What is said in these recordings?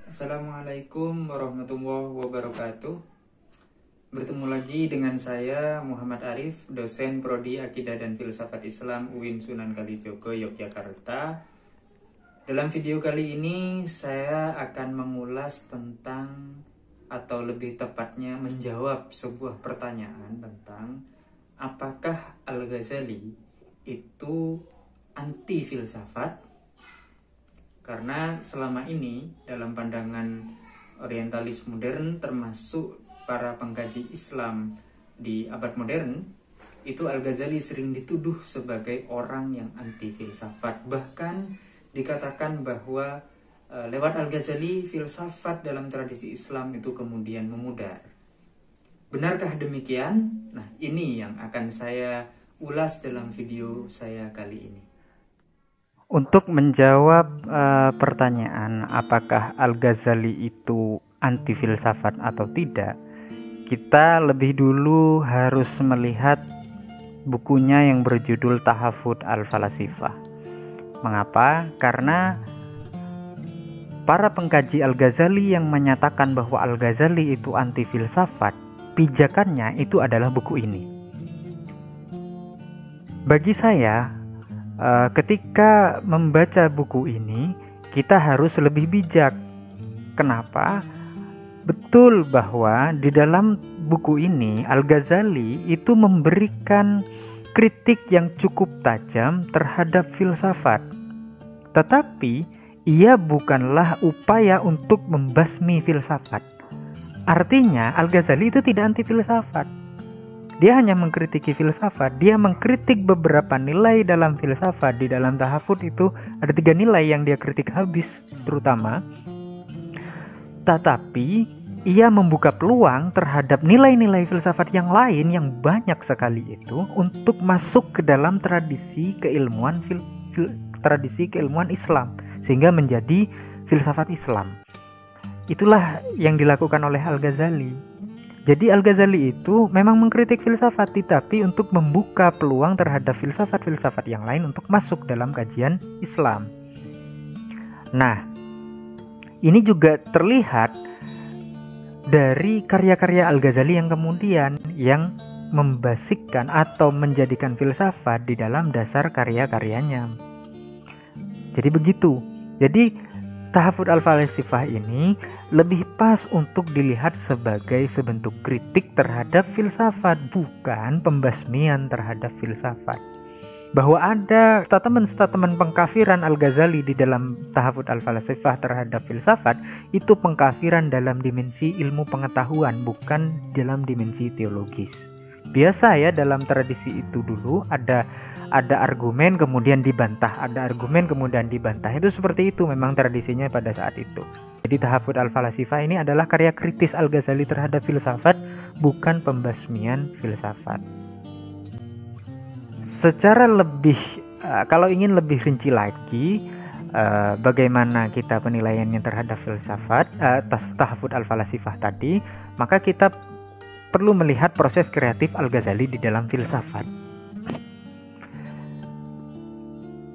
Assalamualaikum warahmatullahi wabarakatuh. Bertemu lagi dengan saya Muhammad Arif, dosen Prodi Akidah dan Filsafat Islam UIN Sunan Kalijogo, Yogyakarta. Dalam video kali ini saya akan mengulas tentang, atau lebih tepatnya menjawab sebuah pertanyaan tentang apakah Al-Ghazali itu anti filsafat. Karena selama ini dalam pandangan orientalis modern, termasuk para pengkaji Islam di abad modern, itu Al-Ghazali sering dituduh sebagai orang yang anti filsafat. Bahkan dikatakan bahwa lewat Al-Ghazali filsafat dalam tradisi Islam itu kemudian memudar. Benarkah demikian? Nah, ini yang akan saya ulas dalam video saya kali ini. Untuk menjawab pertanyaan apakah Al-Ghazali itu anti filsafat atau tidak, kita lebih dulu harus melihat bukunya yang berjudul Tahafut Al-Falasifah. Mengapa? Karena para pengkaji Al-Ghazali yang menyatakan bahwa Al-Ghazali itu anti filsafat, pijakannya itu adalah buku ini. Bagi saya, ketika membaca buku ini, kita harus lebih bijak. Kenapa? Betul bahwa di dalam buku ini Al-Ghazali itu memberikan kritik yang cukup tajam terhadap filsafat. Tetapi ia bukanlah upaya untuk membasmi filsafat. Artinya Al-Ghazali itu tidak anti filsafat. Dia hanya mengkritiki filsafat. Dia mengkritik beberapa nilai dalam filsafat. Di dalam Tahafut itu ada 3 nilai yang dia kritik habis terutama. Tetapi ia membuka peluang terhadap nilai-nilai filsafat yang lain yang banyak sekali itu untuk masuk ke dalam tradisi keilmuan Islam, sehingga menjadi filsafat Islam. Itulah yang dilakukan oleh Al-Ghazali. Jadi Al-Ghazali itu memang mengkritik filsafat, tetapi untuk membuka peluang terhadap filsafat-filsafat yang lain untuk masuk dalam kajian Islam. Nah, ini juga terlihat dari karya-karya Al-Ghazali yang kemudian yang membasikkan atau menjadikan filsafat di dalam dasar karya-karyanya. Jadi begitu. Jadi Tahafut Al-Falasifah ini lebih pas untuk dilihat sebagai sebentuk kritik terhadap filsafat, bukan pembasmian terhadap filsafat. Bahwa ada statement-statement pengkafiran Al-Ghazali di dalam Tahafut Al-Falasifah terhadap filsafat, itu pengkafiran dalam dimensi ilmu pengetahuan, bukan dalam dimensi teologis. Biasa ya, dalam tradisi itu dulu ada argumen kemudian dibantah, ada argumen kemudian dibantah. Itu seperti itu memang tradisinya pada saat itu. Jadi Tahafut Al-Falasifah ini adalah karya kritis Al-Ghazali terhadap filsafat, bukan pembasmian filsafat. Secara lebih kalau ingin lebih rinci lagi bagaimana kita penilaiannya terhadap filsafat Tahafut Al-Falasifah tadi, maka kita perlu melihat proses kreatif Al-Ghazali di dalam filsafat.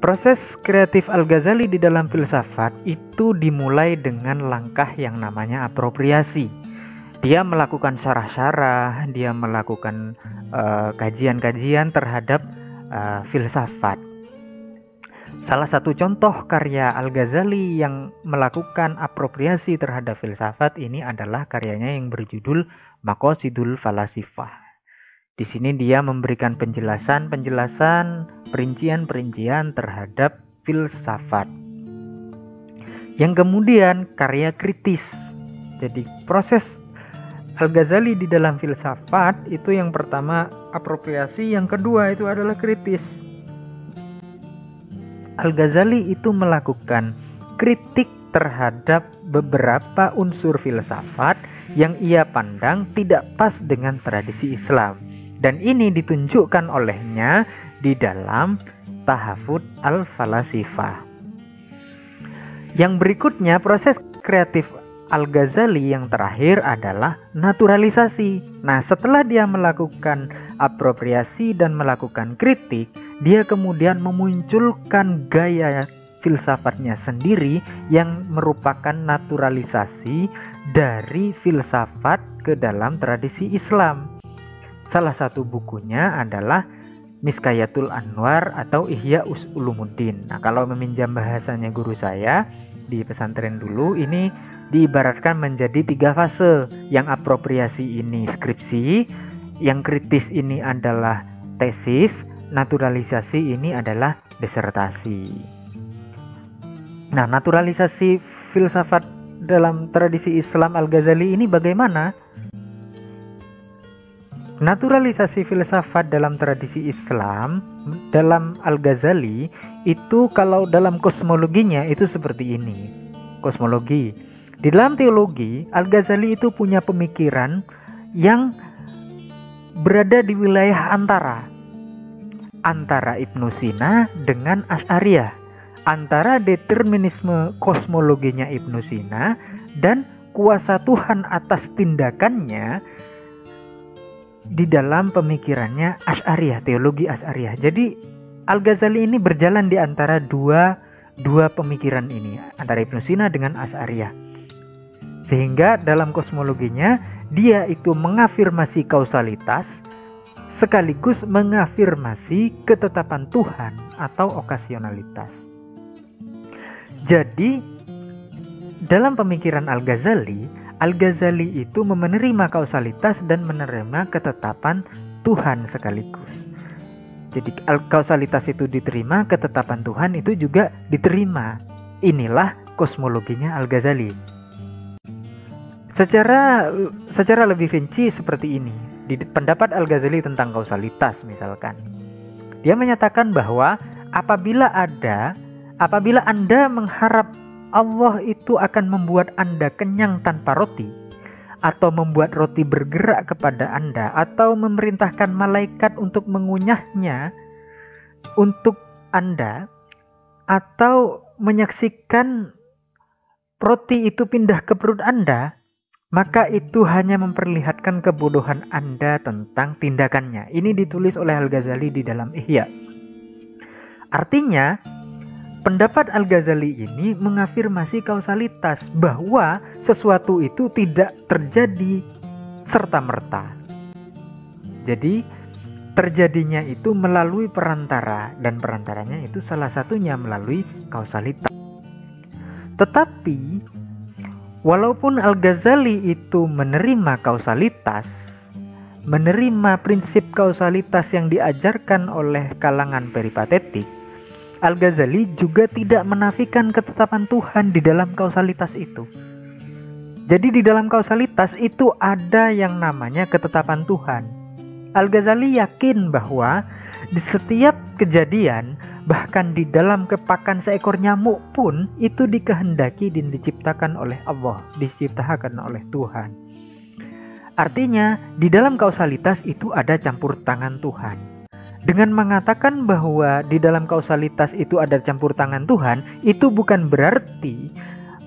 Proses kreatif Al-Ghazali di dalam filsafat itu dimulai dengan langkah yang namanya apropriasi. Dia melakukan syarah-syarah, dia melakukan kajian-kajian terhadap filsafat. Salah satu contoh karya Al-Ghazali yang melakukan apropriasi terhadap filsafat ini adalah karyanya yang berjudul Maqasidul Falasifah. Di sini dia memberikan penjelasan, perincian terhadap filsafat. Yang kemudian karya kritis. Jadi proses Al-Ghazali di dalam filsafat itu yang pertama apropriasi, yang kedua itu adalah kritis. Al-Ghazali itu melakukan kritik terhadap beberapa unsur filsafat yang ia pandang tidak pas dengan tradisi Islam. Dan ini ditunjukkan olehnya di dalam Tahafut Al-Falasifah. Yang berikutnya, proses kreatif Al-Ghazali yang terakhir adalah naturalisasi. Nah, setelah dia melakukan apropriasi dan melakukan kritik, dia kemudian memunculkan gaya filsafatnya sendiri yang merupakan naturalisasi dari filsafat ke dalam tradisi Islam. Salah satu bukunya adalah Miskayatul Anwar atau Ihya Ulumuddin. Nah, kalau meminjam bahasanya guru saya di pesantren dulu, ini diibaratkan menjadi 3 fase. Yang apropriasi ini skripsi, yang kritis ini adalah tesis, naturalisasi ini adalah disertasi. Nah, naturalisasi filsafat dalam tradisi Islam Al-Ghazali ini bagaimana? Naturalisasi filsafat dalam tradisi Islam dalam Al-Ghazali itu kalau dalam kosmologinya itu seperti ini. Kosmologi. Di dalam teologi, Al-Ghazali itu punya pemikiran yang berada di wilayah antara Ibnu Sina dengan Asy'ariyah, antara determinisme kosmologinya Ibnu Sina dan kuasa Tuhan atas tindakannya di dalam pemikirannya Asy'ariyah, teologi Asy'ariyah. Jadi Al-Ghazali ini berjalan di antara dua pemikiran ini, antara Ibnu Sina dengan Asy'ariyah. Sehingga dalam kosmologinya dia itu mengafirmasi kausalitas sekaligus mengafirmasi ketetapan Tuhan atau okasionalitas. Jadi dalam pemikiran Al-Ghazali itu menerima kausalitas dan menerima ketetapan Tuhan sekaligus. Jadi kausalitas itu diterima, ketetapan Tuhan itu juga diterima. Inilah kosmologinya Al-Ghazali. Secara lebih rinci seperti ini. Di pendapat Al-Ghazali tentang kausalitas misalkan, dia menyatakan bahwa apabila Anda mengharap Allah itu akan membuat Anda kenyang tanpa roti, atau membuat roti bergerak kepada Anda, atau memerintahkan malaikat untuk mengunyahnya untuk Anda, atau menyaksikan roti itu pindah ke perut Anda, maka itu hanya memperlihatkan kebodohan Anda tentang tindakannya. Ini ditulis oleh Al-Ghazali di dalam Ihya. Artinya, pendapat Al-Ghazali ini mengafirmasi kausalitas, bahwa sesuatu itu tidak terjadi serta-merta. Jadi terjadinya itu melalui perantara, dan perantaranya itu salah satunya melalui kausalitas. Tetapi walaupun Al-Ghazali itu menerima kausalitas, menerima prinsip kausalitas yang diajarkan oleh kalangan peripatetik, Al-Ghazali juga tidak menafikan ketetapan Tuhan di dalam kausalitas itu. Jadi di dalam kausalitas itu ada yang namanya ketetapan Tuhan. Al-Ghazali yakin bahwa di setiap kejadian, bahkan di dalam kepakan seekor nyamuk pun, itu dikehendaki dan diciptakan oleh Allah, diciptakan oleh Tuhan. Artinya di dalam kausalitas itu ada campur tangan Tuhan. Dengan mengatakan bahwa di dalam kausalitas itu ada campur tangan Tuhan, itu bukan berarti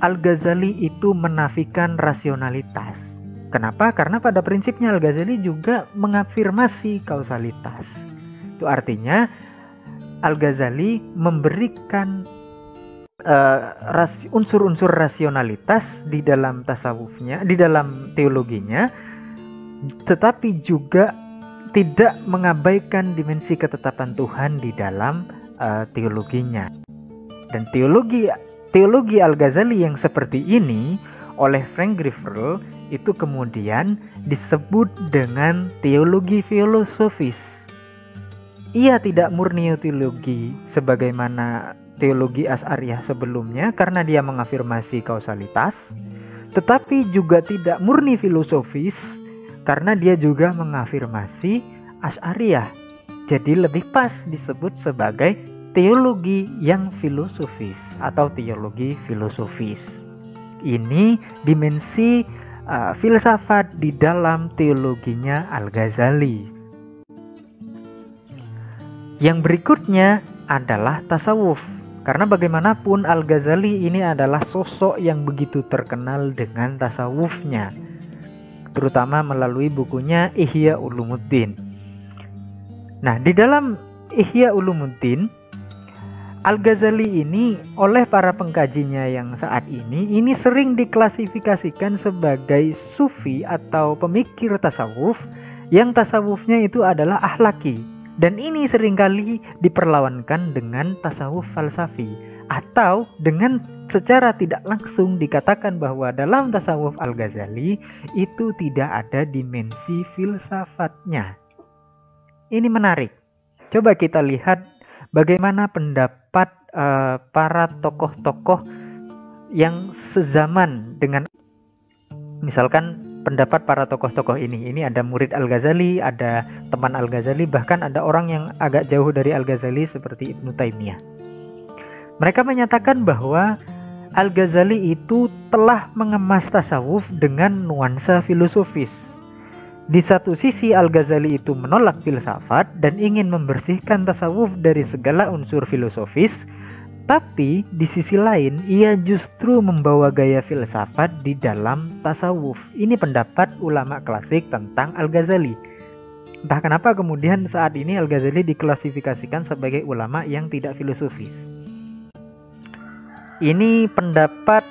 Al-Ghazali itu menafikan rasionalitas. Kenapa? Karena pada prinsipnya Al-Ghazali juga mengafirmasi kausalitas. Itu artinya Al-Ghazali memberikan unsur-unsur rasionalitas di dalam tasawufnya, di dalam teologinya, tetapi juga tidak mengabaikan dimensi ketetapan Tuhan di dalam teologinya. Dan teologi Al-Ghazali yang seperti ini oleh Frank Grifferl itu kemudian disebut dengan teologi filosofis. Ia tidak murni teologi sebagaimana teologi Asy'ariyah sebelumnya karena dia mengafirmasi kausalitas, tetapi juga tidak murni filosofis karena dia juga mengafirmasi Asy'ariyah. Jadi lebih pas disebut sebagai teologi yang filosofis atau teologi filosofis. Ini dimensi filsafat di dalam teologinya Al-Ghazali. Yang berikutnya adalah tasawuf. Karena bagaimanapun Al-Ghazali ini adalah sosok yang begitu terkenal dengan tasawufnya, terutama melalui bukunya Ihya Ulumuddin. Nah, di dalam Ihya Ulumuddin, Al-Ghazali ini oleh para pengkajinya yang saat ini sering diklasifikasikan sebagai sufi atau pemikir tasawuf yang tasawufnya itu adalah akhlaki, dan ini seringkali diperlawankan dengan tasawuf falsafi, atau dengan secara tidak langsung dikatakan bahwa dalam tasawuf Al-Ghazali itu tidak ada dimensi filsafatnya. Ini menarik. Coba kita lihat bagaimana pendapat para tokoh-tokoh yang sezaman dengan, misalkan pendapat para tokoh-tokoh ini ada murid Al-Ghazali, ada teman Al-Ghazali, bahkan ada orang yang agak jauh dari Al-Ghazali seperti Ibnu Taimiyah. Mereka menyatakan bahwa Al-Ghazali itu telah mengemas tasawuf dengan nuansa filosofis. Di satu sisi Al-Ghazali itu menolak filsafat dan ingin membersihkan tasawuf dari segala unsur filosofis, tapi di sisi lain ia justru membawa gaya filsafat di dalam tasawuf. Ini pendapat ulama klasik tentang Al-Ghazali. Entah kenapa kemudian saat ini Al-Ghazali diklasifikasikan sebagai ulama yang tidak filosofis. Ini pendapat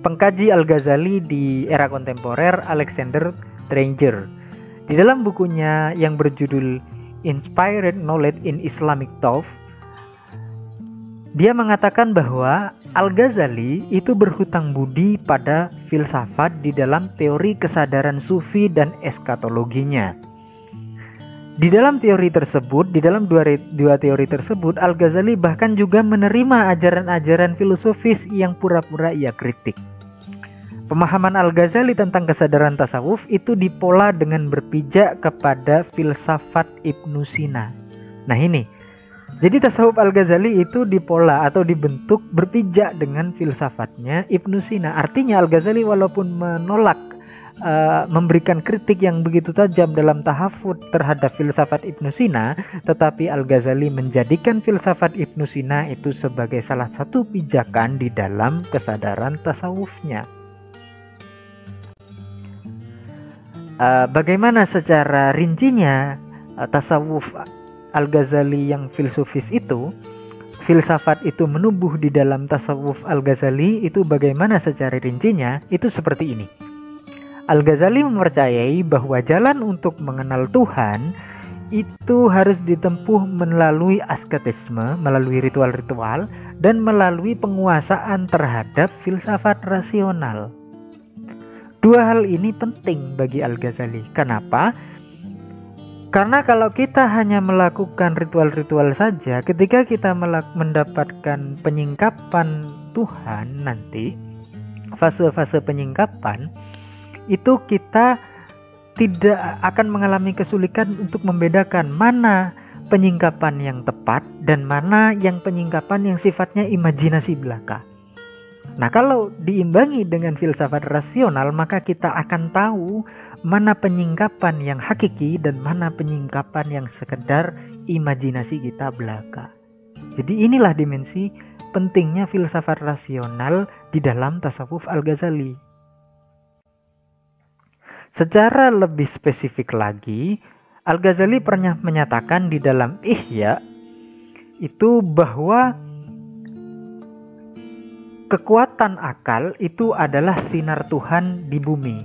pengkaji Al-Ghazali di era kontemporer, Alexander Stranger. Di dalam bukunya yang berjudul Inspired Knowledge in Islamic Thought, dia mengatakan bahwa Al-Ghazali itu berhutang budi pada filsafat di dalam teori kesadaran sufi dan eskatologinya. Di dalam teori tersebut, di dalam dua teori tersebut, Al-Ghazali bahkan juga menerima ajaran-ajaran filosofis yang pura-pura ia kritik. Pemahaman Al-Ghazali tentang kesadaran tasawuf itu dipola dengan berpijak kepada filsafat Ibnu Sina. Nah ini, jadi tasawuf Al-Ghazali itu dipola atau dibentuk berpijak dengan filsafatnya Ibnu Sina. Artinya Al-Ghazali walaupun menolak memberikan kritik yang begitu tajam dalam tahafut terhadap filsafat Ibnu Sina, tetapi Al-Ghazali menjadikan filsafat Ibnu Sina itu sebagai salah satu pijakan di dalam kesadaran tasawufnya. Bagaimana secara rincinya tasawuf Al-Ghazali yang filosofis itu, filsafat itu menubuh di dalam tasawuf Al-Ghazali itu bagaimana secara rincinya? Itu seperti ini. Al-Ghazali mempercayai bahwa jalan untuk mengenal Tuhan itu harus ditempuh melalui asketisme, melalui ritual-ritual, dan melalui penguasaan terhadap filsafat rasional. Dua hal ini penting bagi Al-Ghazali. Kenapa? Karena kalau kita hanya melakukan ritual-ritual saja, ketika kita mendapatkan penyingkapan Tuhan nanti, fase-fase penyingkapan, itu kita tidak akan mengalami kesulitan untuk membedakan mana penyingkapan yang tepat dan mana yang penyingkapan yang sifatnya imajinasi belaka. Nah, kalau diimbangi dengan filsafat rasional, maka kita akan tahu mana penyingkapan yang hakiki dan mana penyingkapan yang sekedar imajinasi kita belaka. Jadi inilah dimensi pentingnya filsafat rasional di dalam tasawuf Al-Ghazali. Secara lebih spesifik lagi, Al-Ghazali pernah menyatakan di dalam Ihya itu bahwa kekuatan akal itu adalah sinar Tuhan di bumi.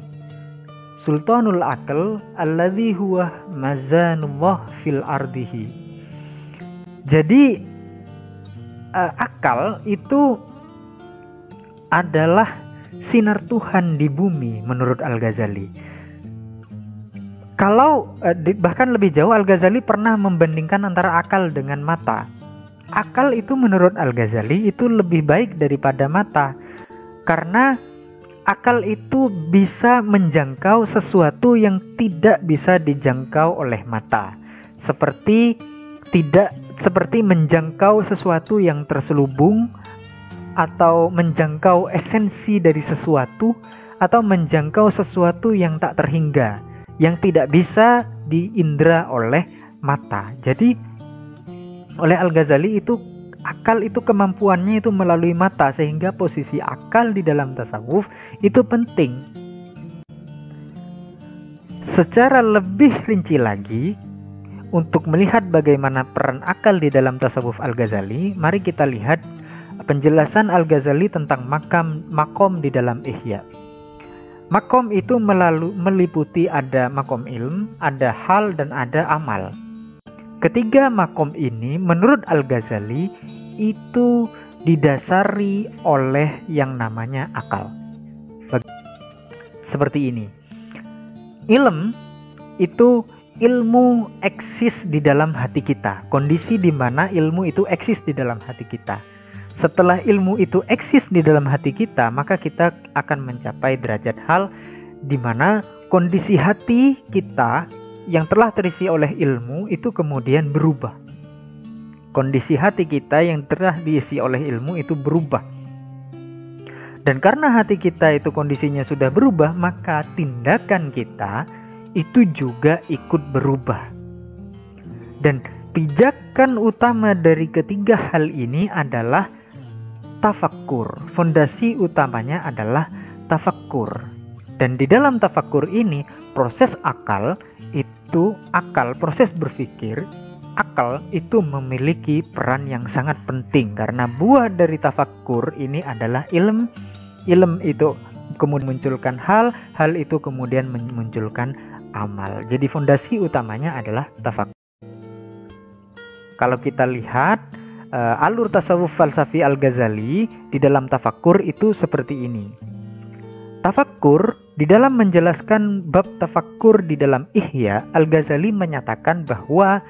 Sultanul Aql alladzi huwa mazanullah fil ardihi. Jadi akal itu adalah sinar Tuhan di bumi menurut Al-Ghazali. Kalau bahkan lebih jauh, Al-Ghazali pernah membandingkan antara akal dengan mata. Akal itu menurut Al-Ghazali itu lebih baik daripada mata, karena akal itu bisa menjangkau sesuatu yang tidak bisa dijangkau oleh mata, seperti menjangkau sesuatu yang terselubung, atau menjangkau esensi dari sesuatu, atau menjangkau sesuatu yang tak terhingga, yang tidak bisa diindra oleh mata. Jadi oleh Al-Ghazali itu akal itu kemampuannya itu melalui mata, sehingga posisi akal di dalam tasawuf itu penting. Secara lebih rinci lagi, untuk melihat bagaimana peran akal di dalam tasawuf Al-Ghazali, mari kita lihat penjelasan Al-Ghazali tentang makom di dalam Ihya. Makom itu meliputi ada makom ilm, ada hal, dan ada amal. Ketiga makom ini menurut Al-Ghazali itu didasari oleh yang namanya akal. Seperti ini. Ilm itu ilmu eksis di dalam hati kita, kondisi di mana ilmu itu eksis di dalam hati kita. Setelah ilmu itu eksis di dalam hati kita, maka kita akan mencapai derajat hal di mana kondisi hati kita yang telah terisi oleh ilmu itu kemudian berubah. Kondisi hati kita yang telah diisi oleh ilmu itu berubah. Dan karena hati kita itu kondisinya sudah berubah, maka tindakan kita itu juga ikut berubah. Dan pijakan utama dari ketiga hal ini adalah tafakkur. Fondasi utamanya adalah tafakkur. Dan di dalam tafakkur ini, proses proses berpikir, akal itu memiliki peran yang sangat penting. Karena buah dari tafakkur ini adalah ilm. Ilm itu kemudian memunculkan hal itu kemudian memunculkan amal. Jadi fondasi utamanya adalah tafakkur. Kalau kita lihat alur tasawuf falsafi Al-Ghazali di dalam tafakkur itu seperti ini. Tafakkur, di dalam menjelaskan bab tafakkur di dalam Ihya, Al-Ghazali menyatakan bahwa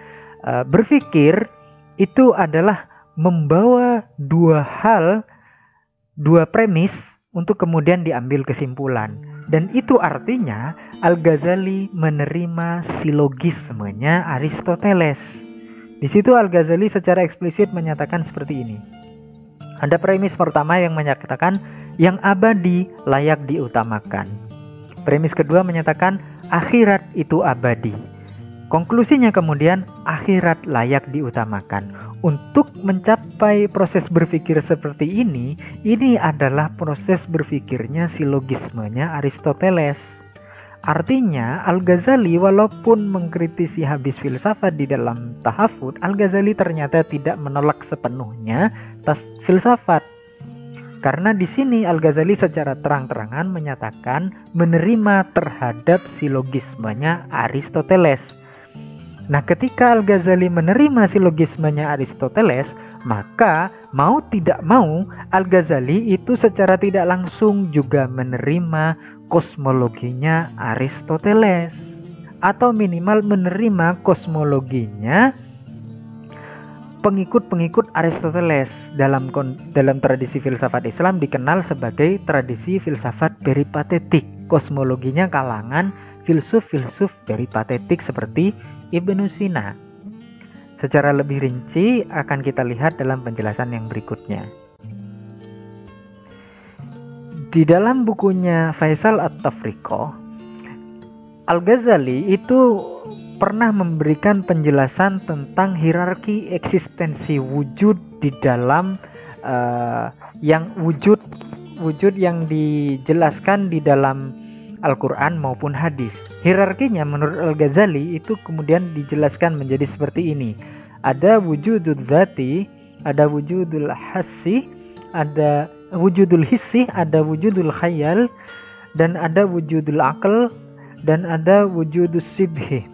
berpikir itu adalah membawa dua premis untuk kemudian diambil kesimpulan. Dan itu artinya Al-Ghazali menerima silogismenya Aristoteles. Di situ Al-Ghazali secara eksplisit menyatakan seperti ini. Ada premis pertama yang menyatakan yang abadi layak diutamakan. Premis kedua menyatakan akhirat itu abadi. Konklusinya kemudian akhirat layak diutamakan. Untuk mencapai proses berpikir seperti ini adalah proses berpikirnya silogismenya Aristoteles. Artinya Al-Ghazali walaupun mengkritisi habis filsafat di dalam tahafut, Al-Ghazali ternyata tidak menolak sepenuhnya filsafat. Karena di sini Al-Ghazali secara terang-terangan menyatakan menerima terhadap silogismenya Aristoteles. Nah, ketika Al-Ghazali menerima silogismenya Aristoteles, maka mau tidak mau Al-Ghazali itu secara tidak langsung juga menerima kosmologinya Aristoteles, atau minimal menerima kosmologinya pengikut-pengikut Aristoteles. Dalam tradisi filsafat Islam dikenal sebagai tradisi filsafat peripatetik. Kosmologinya kalangan filsuf-filsuf peripatetik seperti Ibnu Sina. Secara lebih rinci akan kita lihat dalam penjelasan yang berikutnya. Di dalam bukunya Faisal At-Tafriqah, Al-Ghazali itu pernah memberikan penjelasan tentang hierarki eksistensi wujud di dalam wujud yang dijelaskan di dalam Al-Quran maupun hadis. Hierarkinya menurut Al-Ghazali itu kemudian dijelaskan menjadi seperti ini. Ada wujudul dzati, ada wujudul hassi, ada wujudul hissi, ada wujudul khayal, dan ada wujudul aql, dan ada wujudul sibhi.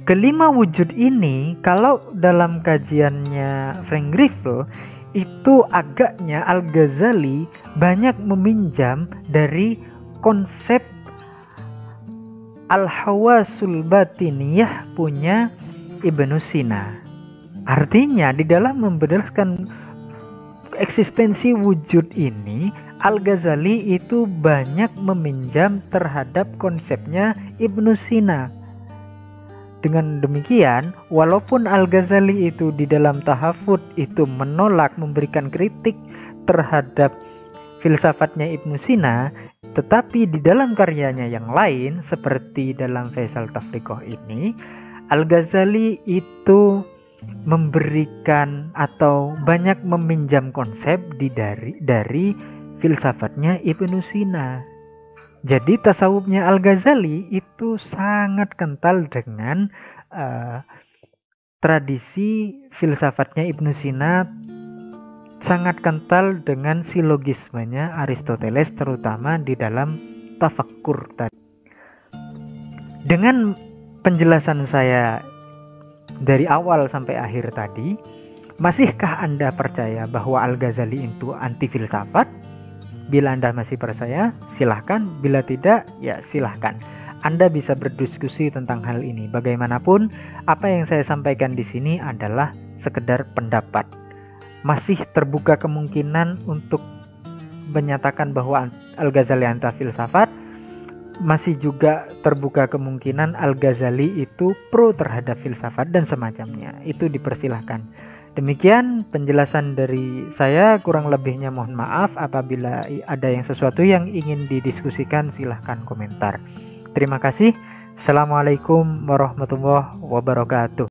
Kelima wujud ini kalau dalam kajiannya Frank Grifo itu agaknya Al-Ghazali banyak meminjam dari konsep Al-Hawasul Batiniyah punya Ibnu Sina. Artinya di dalam membenarkan eksistensi wujud ini, Al-Ghazali itu banyak meminjam terhadap konsepnya Ibnu Sina. Dengan demikian, walaupun Al-Ghazali itu di dalam tahafut itu menolak memberikan kritik terhadap filsafatnya Ibnu Sina, tetapi di dalam karyanya yang lain seperti dalam Faisal Tafriqah ini, Al-Ghazali itu memberikan atau banyak meminjam konsep dari filsafatnya Ibnu Sina. Jadi tasawufnya Al-Ghazali itu sangat kental dengan tradisi filsafatnya Ibnu Sina, sangat kental dengan silogismenya Aristoteles, terutama di dalam tafakkur tadi. Dengan penjelasan saya dari awal sampai akhir tadi, masihkah Anda percaya bahwa Al-Ghazali itu anti filsafat? Bila Anda masih percaya, silahkan. Bila tidak, ya silahkan. Anda bisa berdiskusi tentang hal ini. Bagaimanapun, apa yang saya sampaikan di sini adalah sekedar pendapat. Masih terbuka kemungkinan untuk menyatakan bahwa Al-Ghazali anti filsafat. Masih juga terbuka kemungkinan Al-Ghazali itu pro terhadap filsafat dan semacamnya. Itu dipersilahkan. Demikian penjelasan dari saya, kurang lebihnya mohon maaf. Apabila ada sesuatu yang ingin didiskusikan, silahkan komentar. Terima kasih. Assalamualaikum warahmatullahi wabarakatuh.